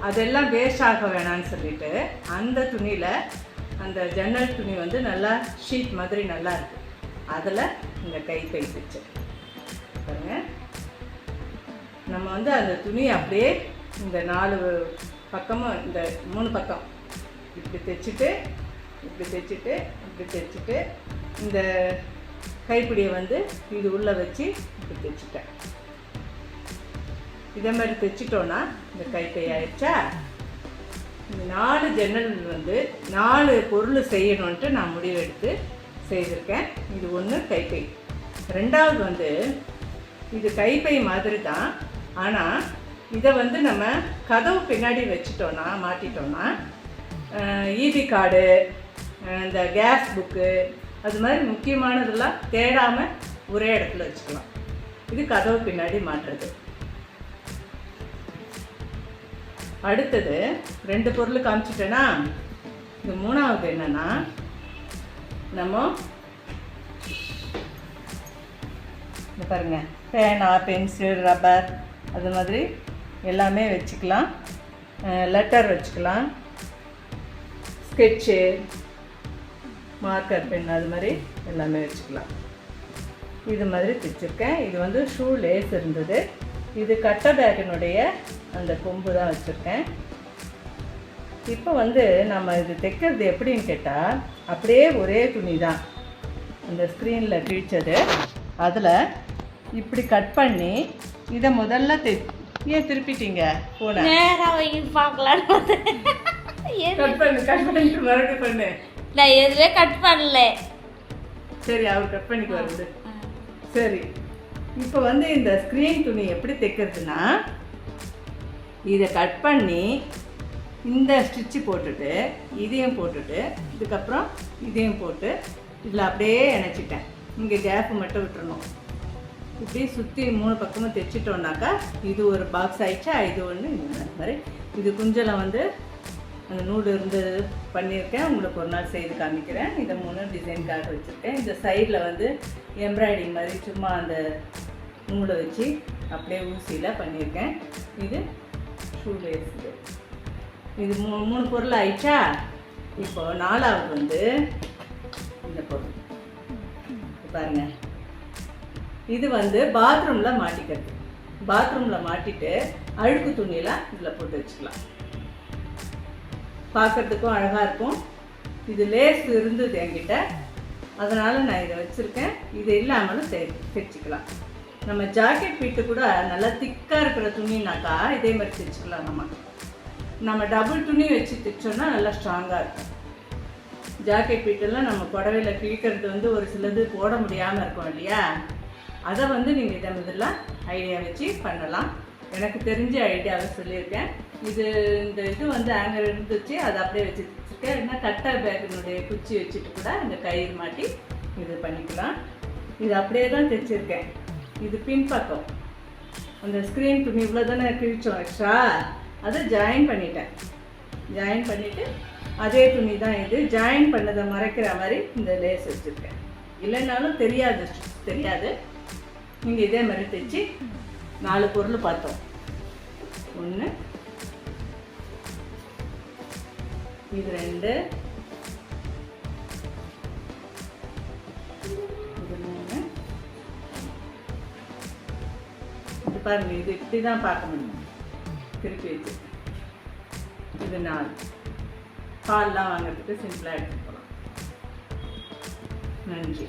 அதெல்லாம் வேஸ்ட் ஆக வேணான்னு சொல்லிட்டு அந்த துணியில் அந்த ஜன்னல் துணி வந்து நல்லா ஷீட் மாதிரி நல்லா இருக்குது. அதில் இந்த கைப்பை தைச்சு பாருங்க. நம்ம வந்து அந்த துணி அப்படியே இந்த 4 பக்கமும் இந்த 3 பக்கம் இப்படி தைச்சிட்டு இப்படி தைச்சிட்டு இப்படி தைச்சிட்டு இந்த கைப்பிடியை வந்து இது உள்ளே வச்சு இப்படி தைச்சிட்டேன். இதே மாதிரி தைச்சிட்டோன்னா இந்த கைப்பை ஆயிடுச்சா. இந்த 4 ஜன்னல் வந்து 4 பொருள் செய்யணுன்ட்டு நான் முடிவெடுத்து செய்திருக்கேன். இது ஒன்று கைப்பை. ரெண்டாவது வந்து இது கைப்பை மாதிரி தான், ஆனால் இதை வந்து நம்ம கதவு பின்னாடி வச்சிட்டோன்னா மாட்டிட்டோன்னா ஈபி கார்டு, இந்த கேஸ் புக்கு, அது மாதிரி முக்கியமானதெல்லாம் தேடாமல் ஒரே இடத்துல வச்சுக்கலாம். இது கதவு பின்னாடி மாட்டுறது. அடுத்தது 2 பொருள் காமிச்சிட்டேன்னா, இந்த 3வது என்னென்னா நம்ம இந்த பாருங்கள் பேனா, பென்சில், ரப்பர் அது மாதிரி எல்லாமே வச்சுக்கலாம். லெட்டர் வச்சுக்கலாம், ஸ்கெட்சு, மார்க்கர் பென் அது மாதிரி எல்லாமே வச்சுக்கலாம். இது மாதிரி தைச்சிருக்கேன். இது வந்து ஷூ லேஸ் இருந்தது. இது கட்ட பேக்கினுடைய அந்த கொம்பு தான் வச்சுருக்கேன். இப்போ வந்து நம்ம இது தைக்கிறது எப்படின்னு கேட்டால், அப்படியே ஒரே துணி தான் அந்த ஸ்க்ரீனில் கிழிச்சது. அதில் இப்படி கட் பண்ணி இதை முதல்ல ஏன் திருப்பிட்டீங்க போன பார்க்கலாம். கட் பண்ணிட்டு மறுபடியும் பண்ணு. நான் எதுல கட் பண்ணல. சரி, அவர் கட் பண்ணிக்கு வருது. சரி, இப்போ வந்து இந்த ஸ்க்ரீன் துணி எப்படி தைக்கிறதுனா, இதை கட் பண்ணி இந்த ஸ்டிச்சு போட்டுட்டு இதையும் போட்டுட்டு இதுக்கப்புறம் இதையும் போட்டு இதில் அப்படியே இணைச்சிட்டேன். இங்கே கேப்பு மட்டும் விட்டுறணும். இப்படி சுற்றி 3 பக்கமும் தைச்சிட்டோன்னாக்கா இது ஒரு பாக்ஸ் ஆயிடுச்சா. இது ஒன்று இந்த மாதிரி. இது குஞ்சலம் வந்து அந்த நூல் இருந்து பண்ணியிருக்கேன். உங்களுக்கு ஒரு நாள் செய்து காமிக்கிறேன். இதை 3 டிசைனுக்காக வச்சுருக்கேன். இந்த சைடில் வந்து எம்ப்ராய்டிங் மாதிரி சும்மா அந்த நூலை வச்சு அப்படியே ஊசியில் பண்ணியிருக்கேன். இது ஷூ லேஸ். இது 3 பொருள் ஆயிடுச்சா. இப்போ 4வது வந்து இந்த பொருள் பாருங்கள். இது வந்து பாத்ரூமில் மாட்டிக்கிறது. பாத்ரூமில் மாட்டிட்டு அழுக்கு துணியெல்லாம் இதில் போட்டு வச்சுக்கலாம். பார்க்குறதுக்கும் அழகாக இருக்கும். இது லேஸ் இருந்தது என்கிட்ட, அதனால் நான் இதை வச்சுருக்கேன். இது இல்லாமலும் தைச்சிக்கலாம். நம்ம ஜாக்கெட் பீட்டு கூட நல்லா திக்காக இருக்கிற துணினாக்கா இதே மாதிரி தைச்சிக்கலாம். நம்ம டபுள் துணி வச்சு தைச்சோன்னா நல்லா ஸ்ட்ராங்காக இருக்கும். ஜாக்கெட் பீட்டெல்லாம் நம்ம புடவையில் கிழிக்கிறது வந்து ஒரு சிலது போட முடியாமல் இருக்கும் இல்லையா. அதை வந்து நீங்கள் இதை இதெல்லாம் ஐடியா வச்சு பண்ணலாம். எனக்கு தெரிஞ்ச ஐடியாவை சொல்லியிருக்கேன். இந்த இது வந்து ஆங்கர் இருந்துச்சு, அதை அப்படியே வச்சு தைச்சிருக்கேன். இல்லைன்னா கட்டர் பேக்கினுடைய குச்சி வச்சுட்டு கூட இந்த கயிறு மாட்டி இது பண்ணிக்கலாம். இது அப்படியே தான் தைச்சிருக்கேன். இது பின்பக்கம் அந்த ஸ்க்ரீன் துணி இவ்வளோ தானே கிழிச்சோம் எக்ஸ்ட்ரா, அதை ஜாயின் பண்ணிட்டேன். ஜாயின் பண்ணிவிட்டு அதே துணி தான் இது. ஜாயின் பண்ணதை மறைக்கிற மாதிரி இந்த லேஸ் வச்சுருக்கேன். இல்லைன்னாலும் தெரியாது. நீங்கள் இதே மாதிரி தைச்சி 4 பொருள் பார்த்தோம். 1, இது 2, இது 3. இது பாருங்க, இது இப்படி தான் பார்க்க முடியும் திருப்பி வச்சு. இது 4. பால்லாம் வாங்கிறதுக்கு சிம்பிளாக எடுத்து போகலாம். நன்றி.